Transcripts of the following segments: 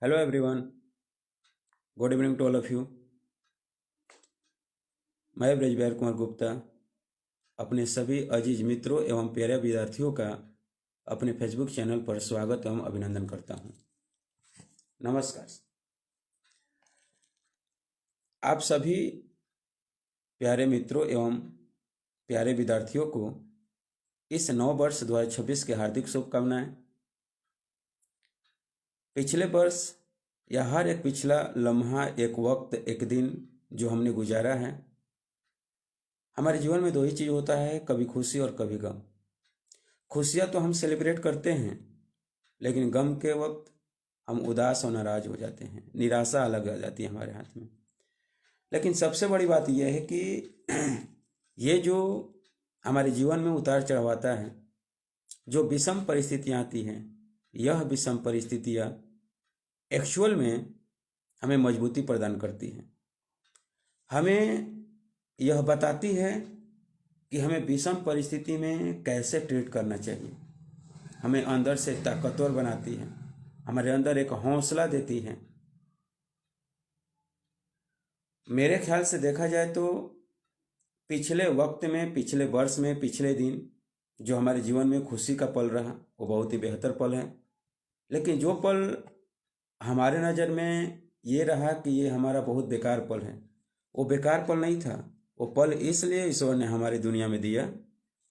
Hello everyone, good evening to all of you. मैं ब्रजबीर कुमार गुप्ता अपने सभी अजीज मित्रों एवं प्यारे विद्यार्थियों का अपने फेसबुक चैनल पर स्वागत एवं अभिनंदन करता हूं। नमस्कार। आप सभी प्यारे मित्रों एवं प्यारे विद्यार्थियों को इस नव वर्ष 2026 की हार्दिक शुभकामनाएं। पिछले वर्ष या हर एक पिछला लम्हा, एक वक्त, एक दिन जो हमने गुजारा है, हमारे जीवन में दो ही चीज़ होता है, कभी खुशी और कभी गम। खुशियाँ तो हम सेलिब्रेट करते हैं, लेकिन गम के वक्त हम उदास और नाराज हो जाते हैं, निराशा अलग आ जाती है हमारे हाथ में। लेकिन सबसे बड़ी बात यह है कि ये जो हमारे जीवन में उतार चढ़ाव आता है, जो विषम परिस्थितियाँ आती हैं, यह विषम परिस्थितियाँ एक्चुअल में हमें मजबूती प्रदान करती हैं। हमें यह बताती है कि हमें विषम परिस्थिति में कैसे ट्रीट करना चाहिए। हमें अंदर से ताकतवर बनाती है, हमारे अंदर एक हौसला देती है। मेरे ख्याल से देखा जाए तो पिछले वक्त में, पिछले वर्ष में, पिछले दिन जो हमारे जीवन में खुशी का पल रहा, वो बहुत ही बेहतर पल है। लेकिन जो पल हमारे नज़र में ये रहा कि ये हमारा बहुत बेकार पल है, वो बेकार पल नहीं था। वो पल इसलिए ईश्वर ने हमारी दुनिया में दिया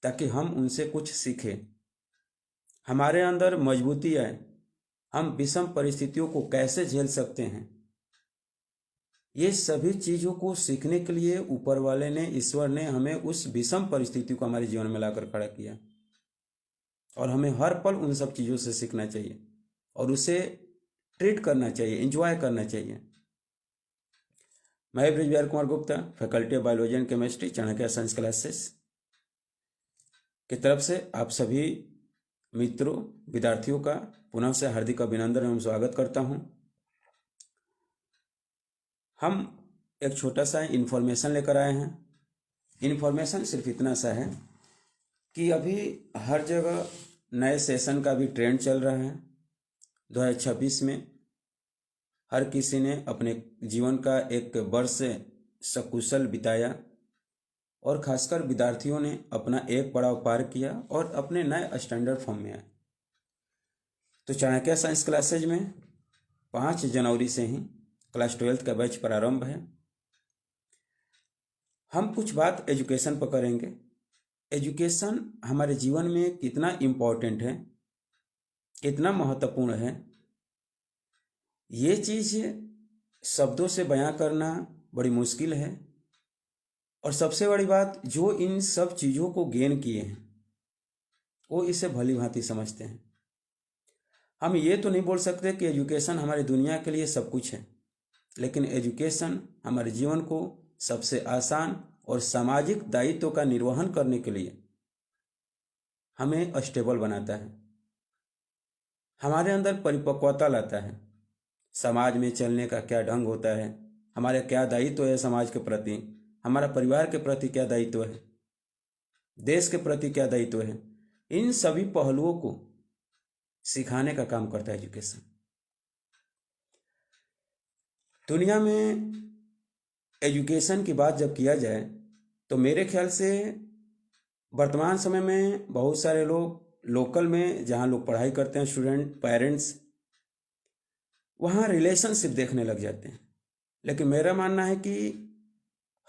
ताकि हम उनसे कुछ सीखें, हमारे अंदर मजबूती आए, हम विषम परिस्थितियों को कैसे झेल सकते हैं। ये सभी चीज़ों को सीखने के लिए ऊपर वाले ने, ईश्वर ने हमें उस विषम परिस्थिति को हमारे जीवन में लाकर खड़ा किया, और हमें हर पल उन सब चीज़ों से सीखना चाहिए और उसे ट्रीट करना चाहिए, एंजॉय करना चाहिए। मैं Brajbir Kumar Gupta, faculty of biology and chemistry, Chanakya science classes की तरफ से आप सभी मित्रों, विद्यार्थियों का पुनः से हार्दिक अभिनंदन एवं स्वागत करता हूं। हम एक छोटा सा इन्फॉर्मेशन लेकर आए हैं। इन्फॉर्मेशन सिर्फ इतना सा है कि अभी हर जगह नए सेशन का भी ट्रेंड चल रहा है। 2026 में हर किसी ने अपने जीवन का एक वर्ष सकुशल बिताया, और खासकर विद्यार्थियों ने अपना एक पड़ाव पार किया और अपने नए स्टैंडर्ड फॉर्म में आए। तो चाणक्य साइंस क्लासेज में 5 जनवरी से ही क्लास 12 का बैच प्रारंभ है। हम कुछ बात एजुकेशन पर करेंगे। एजुकेशन हमारे जीवन में कितना इम्पोर्टेंट है, कितना महत्वपूर्ण है, ये चीज़ शब्दों से बयां करना बड़ी मुश्किल है। और सबसे बड़ी बात, जो इन सब चीज़ों को गेन किए हैं वो इसे भली भांति समझते हैं। हम ये तो नहीं बोल सकते कि एजुकेशन हमारी दुनिया के लिए सब कुछ है, लेकिन एजुकेशन हमारे जीवन को सबसे आसान और सामाजिक दायित्व का निर्वहन करने के लिए हमें स्टेबल बनाता है, हमारे अंदर परिपक्वता लाता है। समाज में चलने का क्या ढंग होता है, हमारे क्या दायित्व है समाज के प्रति, हमारा परिवार के प्रति क्या दायित्व है, देश के प्रति क्या दायित्व है, इन सभी पहलुओं को सिखाने का काम करता है एजुकेशन। दुनिया में एजुकेशन की बात जब किया जाए तो मेरे ख्याल से वर्तमान समय में बहुत सारे लोग लोकल में, जहाँ लोग पढ़ाई करते हैं, स्टूडेंट, पेरेंट्स, वहाँ रिलेशनशिप देखने लग जाते हैं। लेकिन मेरा मानना है कि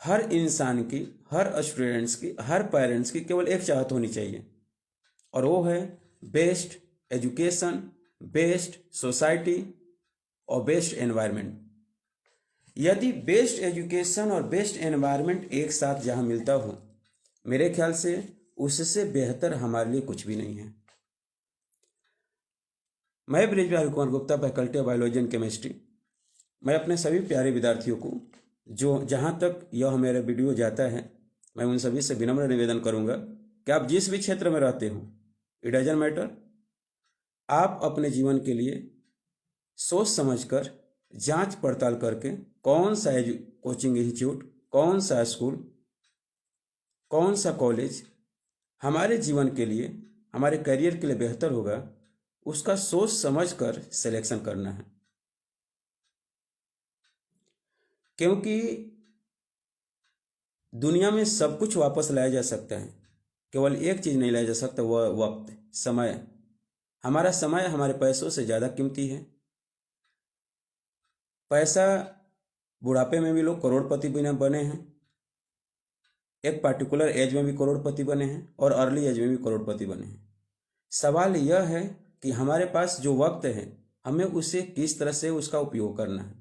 हर इंसान की, हर स्टूडेंट्स की, हर पेरेंट्स की केवल एक चाहत होनी चाहिए, और वो है बेस्ट एजुकेशन, बेस्ट सोसाइटी और बेस्ट एनवायरनमेंट। यदि बेस्ट एजुकेशन और बेस्ट एनवायरनमेंट एक साथ जहाँ मिलता हो, मेरे ख्याल से उससे बेहतर हमारे लिए कुछ भी नहीं है। मैं Brajbir Kumar Gupta, faculty of biology and chemistry, मैं अपने सभी प्यारे विद्यार्थियों को, जो जहाँ तक यह मेरा वीडियो जाता है, मैं उन सभी से विनम्र निवेदन करूँगा कि आप जिस भी क्षेत्र में रहते हो, इट डजंट मैटर, आप अपने जीवन के लिए सोच समझकर, जांच पड़ताल करके, कौन सा कोचिंग इंस्टीट्यूट, कौन सा स्कूल, कौन सा कॉलेज हमारे जीवन के लिए, हमारे करियर के लिए बेहतर होगा, उसका सोच समझकर सिलेक्शन करना है। क्योंकि दुनिया में सब कुछ वापस लाया जा सकता है, केवल एक चीज़ नहीं लाया जा सकता, वह वक्त, समय। हमारा समय हमारे पैसों से ज़्यादा कीमती है। पैसा, बुढ़ापे में भी लोग करोड़पति बने हैं, एक पार्टिकुलर एज में भी करोड़पति बने हैं और अर्ली एज में भी करोड़पति बने हैं। सवाल यह है कि हमारे पास जो वक्त है, हमें उसे किस तरह से उसका उपयोग करना है।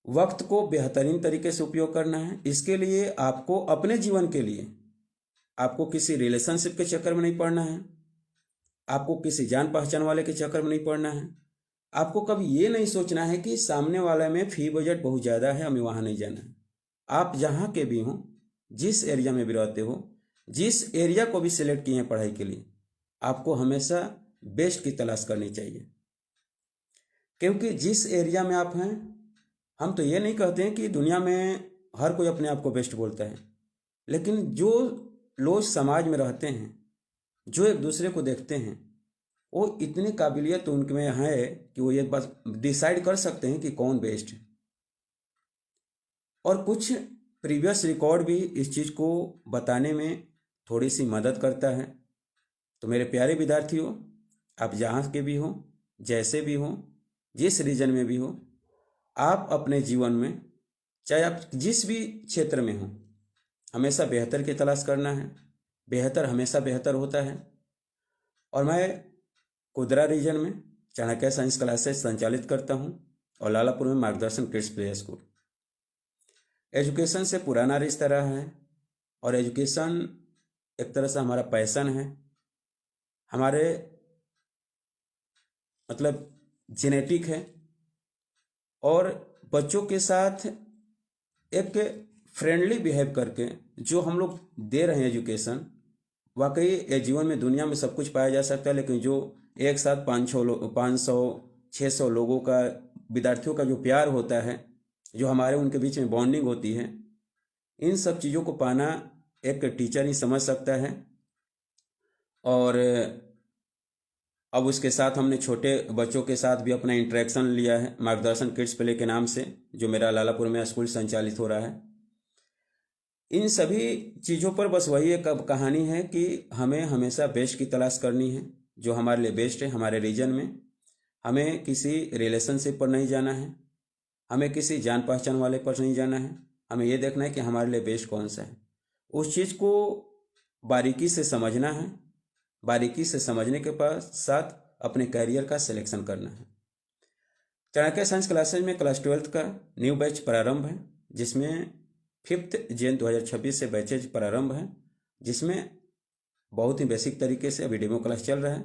वक्त को बेहतरीन तरीके से उपयोग करना है। इसके लिए आपको अपने जीवन के लिए आपको किसी रिलेशनशिप के चक्कर में नहीं पड़ना है, आपको किसी जान पहचान वाले के चक्कर में नहीं पड़ना है। आपको कभी ये नहीं सोचना है कि सामने वाले में फी बजट बहुत ज़्यादा है, हमें वहाँ नहीं जाना है। आप जहाँ के भी हों, जिस एरिया में भी रहते हो, जिस एरिया को भी सिलेक्ट किए हैं पढ़ाई के लिए, आपको हमेशा बेस्ट की तलाश करनी चाहिए। क्योंकि जिस एरिया में आप हैं, हम तो ये नहीं कहते हैं कि दुनिया में हर कोई अपने आप को बेस्ट बोलता है, लेकिन जो लोग समाज में रहते हैं, जो एक दूसरे को देखते हैं, वो इतनी काबिलियत उनके में है कि वो ये बस डिसाइड कर सकते हैं कि कौन बेस्ट है। और कुछ प्रीवियस रिकॉर्ड भी इस चीज़ को बताने में थोड़ी सी मदद करता है। तो मेरे प्यारे विद्यार्थियों, आप जहाँ के भी हों, जैसे भी हों, जिस रीजन में भी हो, आप अपने जीवन में, चाहे आप जिस भी क्षेत्र में हों, हमेशा बेहतर की तलाश करना है। बेहतर हमेशा बेहतर होता है। और मैं कुदरा रीजन में चाणक्य साइंस क्लासेस संचालित करता हूं और लालापुर में मार्गदर्शन किड्स प्ले स्कूल। एजुकेशन से पुराना रिश्ता रहा है और एजुकेशन एक तरह से हमारा पैशन है, हमारे मतलब जेनेटिक है। और बच्चों के साथ एक फ्रेंडली बिहेव करके जो हम लोग दे रहे हैं एजुकेशन, वाकई ये जीवन में दुनिया में सब कुछ पाया जा सकता है, लेकिन जो एक साथ 500-600 लोगों का, विद्यार्थियों का जो प्यार होता है, जो हमारे उनके बीच में बॉन्डिंग होती है, इन सब चीज़ों को पाना एक टीचर ही समझ सकता है। और अब उसके साथ हमने छोटे बच्चों के साथ भी अपना इंटरेक्शन लिया है मार्गदर्शन किड्स प्ले के नाम से, जो मेरा लालापुर में स्कूल संचालित हो रहा है। इन सभी चीज़ों पर बस वही एक कहानी है कि हमें हमेशा बेस्ट की तलाश करनी है, जो हमारे लिए बेस्ट है हमारे रीजन में। हमें किसी रिलेशनशिप पर नहीं जाना है, हमें किसी जान पहचान वाले पर नहीं जाना है। हमें ये देखना है कि हमारे लिए बेस्ट कौन सा है। उस चीज़ को बारीकी से समझना है, बारीकी से समझने के साथ अपने कैरियर का सिलेक्शन करना है। चाणक्य साइंस क्लासेज में क्लास 12th का न्यू बैच प्रारंभ है, जिसमें 5 जून 2026 से बैचेज प्रारंभ है, जिसमें बहुत ही बेसिक तरीके से अभी डेमो क्लास चल रहा है।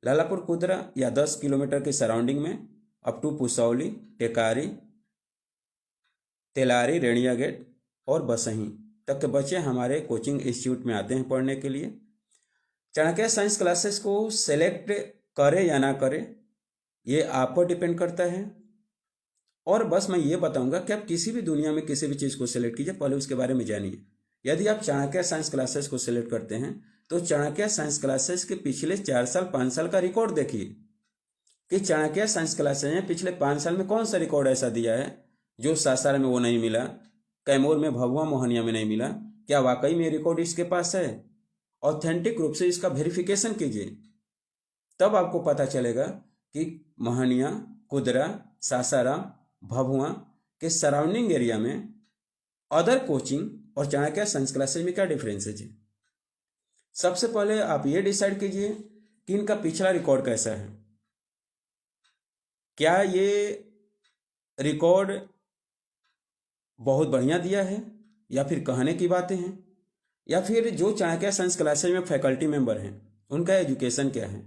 लालापुर कुदरा या 10 किलोमीटर के सराउंडिंग में up to Pusauli, Tekari, Telari, Renia gate और बसही तक के बच्चे हमारे कोचिंग इंस्टीट्यूट में आते हैं पढ़ने के लिए। चाणक्य साइंस क्लासेस को सेलेक्ट करें या ना करें, ये आप पर डिपेंड करता है। और बस मैं ये बताऊंगा कि आप किसी भी दुनिया में किसी भी चीज़ को सिलेक्ट कीजिए, पहले उसके बारे में जानिए। यदि आप चाणक्य साइंस क्लासेस को सिलेक्ट करते हैं तो चाणक्य साइंस क्लासेस के पिछले 4 साल 5 साल का रिकॉर्ड देखिए कि चाणक्य साइंस क्लासेस ने पिछले 5 साल में कौन सा रिकॉर्ड ऐसा दिया है जो सासाराम में वो नहीं मिला, कैमूर में, भभुआ, मोहनिया में नहीं मिला। क्या वाकई में रिकॉर्ड इसके पास है? ऑथेंटिक रूप से इसका वेरिफिकेशन कीजिए, तब आपको पता चलेगा कि मोहनिया, कुदरा, सासाराम, भभुआ के सराउंडिंग एरिया में अदर कोचिंग और चाणक्य साइंस क्लासेज में क्या डिफरेंसेज है। सबसे पहले आप ये डिसाइड कीजिए कि इनका पिछला रिकॉर्ड कैसा है। क्या ये रिकॉर्ड बहुत बढ़िया दिया है, या फिर कहने की बातें हैं, या फिर जो चाणक्य साइंस क्लासेज में फैकल्टी मेंबर हैं उनका एजुकेशन क्या है,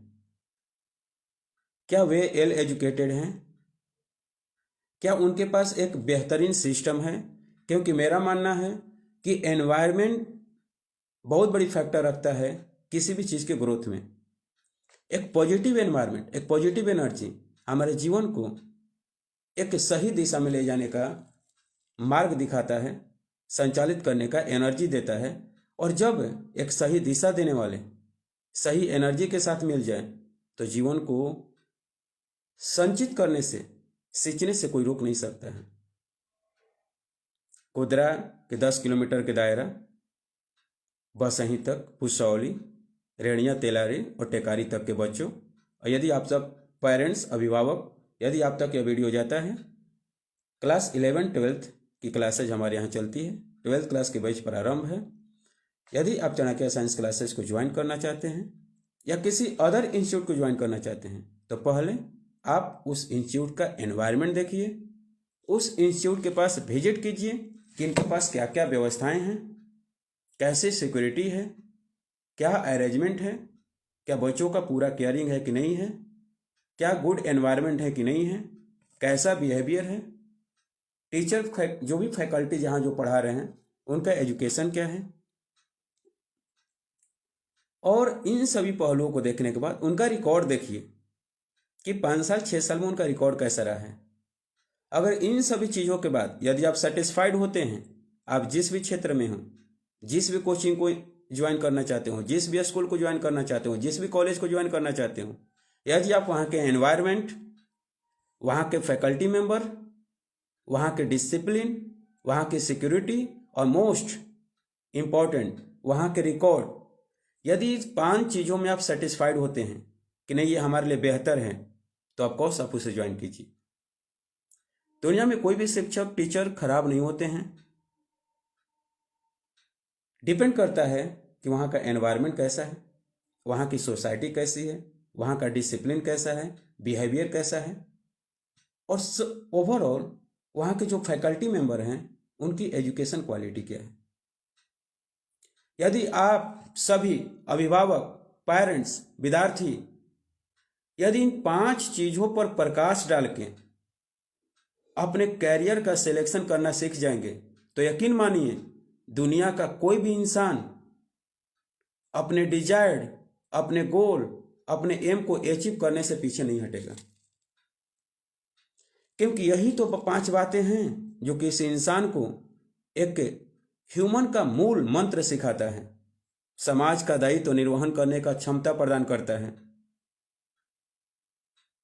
क्या वे वेल एजुकेटेड हैं, क्या उनके पास एक बेहतरीन सिस्टम है। क्योंकि मेरा मानना है कि एनवायरनमेंट बहुत बड़ी फैक्टर रखता है किसी भी चीज़ के ग्रोथ में। एक पॉजिटिव एनवायरनमेंट, एक पॉजिटिव एनर्जी हमारे जीवन को एक सही दिशा में ले जाने का मार्ग दिखाता है, संचालित करने का एनर्जी देता है। और जब एक सही दिशा देने वाले सही एनर्जी के साथ मिल जाए तो जीवन को संचित करने से, सींचने से कोई रोक नहीं सकता है। कुदरा के 10 किलोमीटर के दायरा, बसहीं तक, पुसौली, रेणिया, तेलारी और टेकारी तक के बच्चों, और यदि आप सब पेरेंट्स, अभिभावक, यदि आप तक यह वीडियो जाता है, क्लास 11-12 की क्लासेज हमारे यहाँ चलती है। 12th क्लास के बैच प्रारंभ है। यदि आप चाणक्य साइंस क्लासेस को ज्वाइन करना चाहते हैं या किसी अदर इंस्टीट्यूट को ज्वाइन करना चाहते हैं, तो पहले आप उस इंस्टीट्यूट का एनवायरनमेंट देखिए, उस इंस्टीट्यूट के पास विजिट कीजिए कि इनके पास क्या क्या व्यवस्थाएं हैं, कैसे सिक्योरिटी है, क्या अरेंजमेंट है, क्या बच्चों का पूरा केयरिंग है कि नहीं है, क्या गुड एनवायरनमेंट है कि नहीं है, कैसा बिहेवियर है, टीचर जो भी फैकल्टी जहाँ जो पढ़ा रहे हैं उनका एजुकेशन क्या है, और इन सभी पहलुओं को देखने के बाद उनका रिकॉर्ड देखिए कि 5 साल 6 साल में उनका रिकॉर्ड कैसा रहा है। अगर इन सभी चीज़ों के बाद यदि आप सेटिस्फाइड होते हैं, आप जिस भी क्षेत्र में हो, जिस भी कोचिंग को ज्वाइन करना चाहते हो, जिस भी स्कूल को ज्वाइन करना चाहते हो, जिस भी कॉलेज को ज्वाइन करना चाहते हो, यदि आप वहाँ के एनवायरनमेंट, वहाँ के फैकल्टी मेंबर, वहाँ के डिसिप्लिन, वहाँ की सिक्योरिटी और मोस्ट इम्पॉर्टेंट वहाँ के रिकॉर्ड, यदि इस 5 चीज़ों में आप सेटिस्फाइड होते हैं कि नहीं ये हमारे लिए बेहतर है, तो ऑफकोर्स आप उसे ज्वाइन कीजिए। दुनिया में कोई भी शिक्षक, टीचर खराब नहीं होते हैं। डिपेंड करता है कि वहाँ का एनवायरनमेंट कैसा है, वहाँ की सोसाइटी कैसी है, वहाँ का डिसिप्लिन कैसा है, बिहेवियर कैसा है, और ओवरऑल वहाँ के जो फैकल्टी मेंबर हैं उनकी एजुकेशन क्वालिटी क्या है। यदि आप सभी अभिभावक, पेरेंट्स, विद्यार्थी यदि इन 5 चीज़ों पर प्रकाश डाल के अपने कैरियर का सिलेक्शन करना सीख जाएंगे, तो यकीन मानिए दुनिया का कोई भी इंसान अपने डिजायर्ड, अपने गोल, अपने एम को अचीव करने से पीछे नहीं हटेगा। क्योंकि यही तो 5 बातें हैं जो किसी इंसान को एक ह्यूमन का मूल मंत्र सिखाता है, समाज का दायित्व निर्वहन करने का क्षमता प्रदान करता है,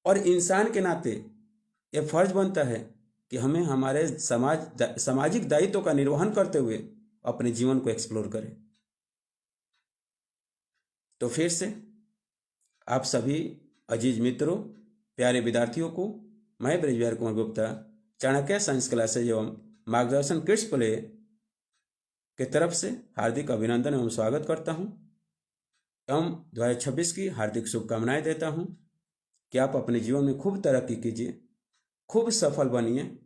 और इंसान के नाते यह फर्ज बनता है कि हमें हमारे सामाजिक दायित्व का निर्वहन करते हुए अपने जीवन को एक्सप्लोर करें। तो फिर से आप सभी अजीज मित्रों, प्यारे विद्यार्थियों को मैं ब्रजबिहारी कुमार गुप्ता, चाणक्य साइंस क्लासेज एवं मार्गदर्शन किड्स प्ले के तरफ से हार्दिक अभिनंदन एवं स्वागत करता हूं एवं 2026 की हार्दिक शुभकामनाएं देता हूं कि आप अपने जीवन में खूब तरक्की कीजिए, खूब सफल बनिए,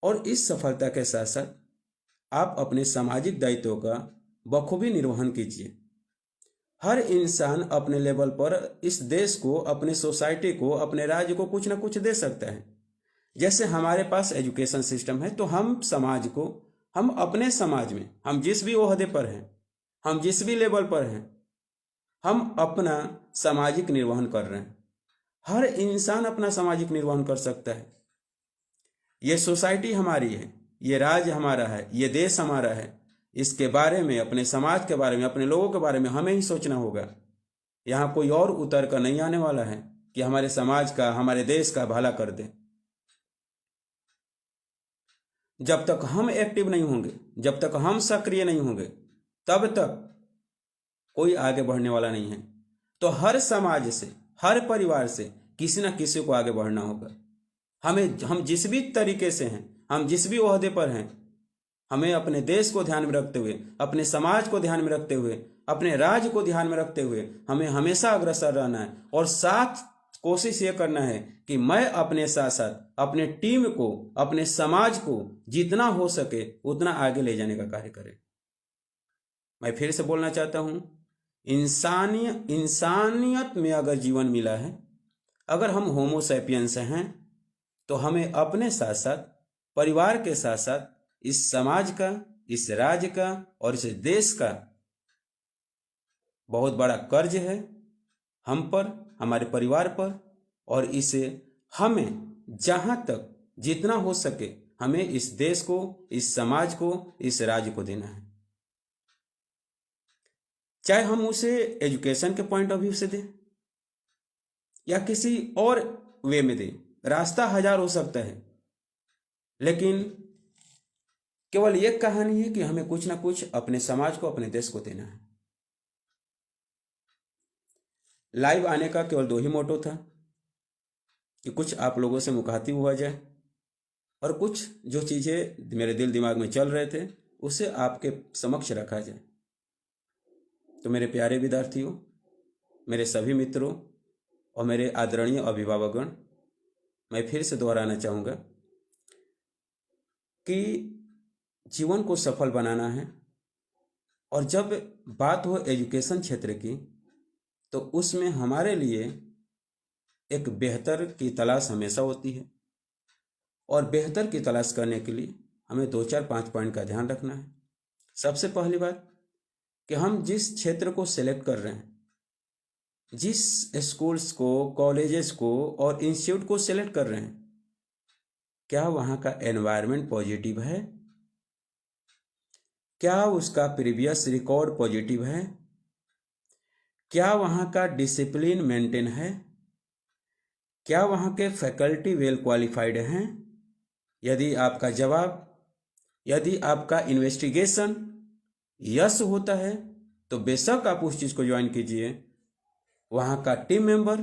और इस सफलता के साथ साथ आप अपने सामाजिक दायित्वों का बखूबी निर्वहन कीजिए। हर इंसान अपने लेवल पर इस देश को, अपने सोसाइटी को, अपने राज्य को कुछ ना कुछ दे सकता है। जैसे हमारे पास एजुकेशन सिस्टम है, तो हम समाज को, हम अपने समाज में, हम जिस भी ओहदे पर हैं, हम जिस भी लेवल पर हैं, हम अपना सामाजिक निर्वहन कर रहे हैं। हर इंसान अपना सामाजिक निर्वहन कर सकता है। ये सोसाइटी हमारी है, ये राज्य हमारा है, ये देश हमारा है। इसके बारे में, अपने समाज के बारे में, अपने लोगों के बारे में हमें ही सोचना होगा। यहाँ कोई और उतर कर नहीं आने वाला है कि हमारे समाज का, हमारे देश का भला कर दे। जब तक हम एक्टिव नहीं होंगे, जब तक हम सक्रिय नहीं होंगे, तब तक कोई आगे बढ़ने वाला नहीं है। तो हर समाज से, हर परिवार से किसी ना किसी को आगे बढ़ना होगा। हम जिस भी तरीके से हैं, हम जिस भी ओहदे पर हैं, हमें अपने देश को ध्यान में रखते हुए, अपने समाज को ध्यान में रखते हुए, अपने राज्य को ध्यान में रखते हुए हमें हमेशा अग्रसर रहना है, और साथ कोशिश ये करना है कि मैं अपने साथ साथ अपने टीम को, अपने समाज को जितना हो सके उतना आगे ले जाने का कार्य करें। मैं फिर से बोलना चाहता हूं, इंसानियत में अगर जीवन मिला है, अगर हम होमो सैपियंस हैं, तो हमें अपने साथ साथ, परिवार के साथ साथ इस समाज का, इस राज्य का और इस देश का बहुत बड़ा कर्ज है हम पर, हमारे परिवार पर, और इसे हमें जहां तक जितना हो सके हमें इस देश को, इस समाज को, इस राज्य को देना है। चाहे हम उसे एजुकेशन के पॉइंट ऑफ व्यू से दें या किसी और वे में दें, रास्ता हजार हो सकता है, लेकिन केवल एक कहानी है कि हमें कुछ ना कुछ अपने समाज को, अपने देश को देना है। लाइव आने का केवल 2 ही मोटो था कि कुछ आप लोगों से मुखातिब हुआ जाए और कुछ जो चीज़ें मेरे दिल दिमाग में चल रहे थे उसे आपके समक्ष रखा जाए। तो मेरे प्यारे विद्यार्थियों, मेरे सभी मित्रों और मेरे आदरणीय अभिभावकगण, मैं फिर से दोहराना चाहूँगा कि जीवन को सफल बनाना है, और जब बात हो एजुकेशन क्षेत्र की तो उसमें हमारे लिए एक बेहतर की तलाश हमेशा होती है, और बेहतर की तलाश करने के लिए हमें 2 4 5 पॉइंट का ध्यान रखना है। सबसे पहली बात कि हम जिस क्षेत्र को सिलेक्ट कर रहे हैं, जिस स्कूल्स को, कॉलेजेस को और इंस्टीट्यूट को सिलेक्ट कर रहे हैं, क्या वहाँ का एनवायरनमेंट पॉजिटिव है? क्या उसका प्रीवियस रिकॉर्ड पॉजिटिव है? क्या वहाँ का डिसिप्लिन मेंटेन है? क्या वहाँ के फैकल्टी वेल क्वालिफाइड हैं? यदि आपका जवाब, यदि आपका इन्वेस्टिगेशन यस होता है तो बेशक आप उस चीज़ को ज्वाइन कीजिए। वहाँ का टीम मेंबर,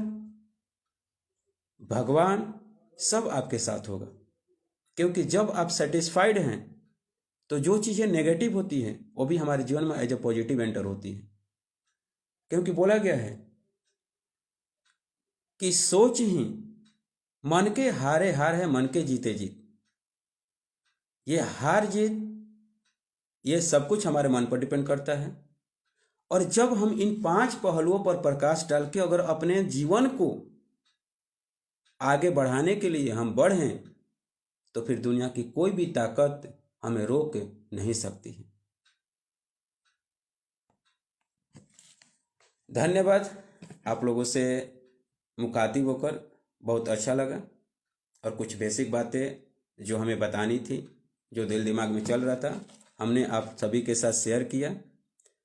भगवान सब आपके साथ होगा, क्योंकि जब आप सेटिस्फाइड हैं तो जो चीज़ें नेगेटिव होती हैं वो भी हमारे जीवन में एज ए पॉजिटिव एंटर होती है। क्योंकि बोला गया है कि सोच ही मन के हारे हार है, मन के जीते जीत। ये हार जीत, ये सब कुछ हमारे मन पर डिपेंड करता है। और जब हम इन 5 पहलुओं पर प्रकाश डाल के अगर अपने जीवन को आगे बढ़ाने के लिए हम बढ़ें तो फिर दुनिया की कोई भी ताकत हमें रोक नहीं सकती है। धन्यवाद। आप लोगों से मुखातिब होकर बहुत अच्छा लगा, और कुछ बेसिक बातें जो हमें बतानी थी, जो दिल दिमाग में चल रहा था, हमने आप सभी के साथ शेयर किया।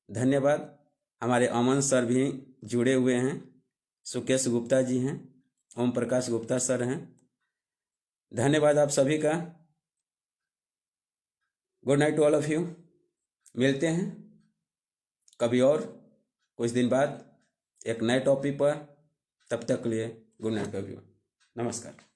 धन्यवाद। हमारे अमन सर भी जुड़े हुए हैं, सुकेश गुप्ता जी हैं, ओम प्रकाश गुप्ता सर हैं। धन्यवाद आप सभी का। Good night to all of you. मिलते हैं कभी और कुछ दिन बाद एक नए टॉपिक पर। तब तक के लिए गुड नाइट एवरीवन। नमस्कार।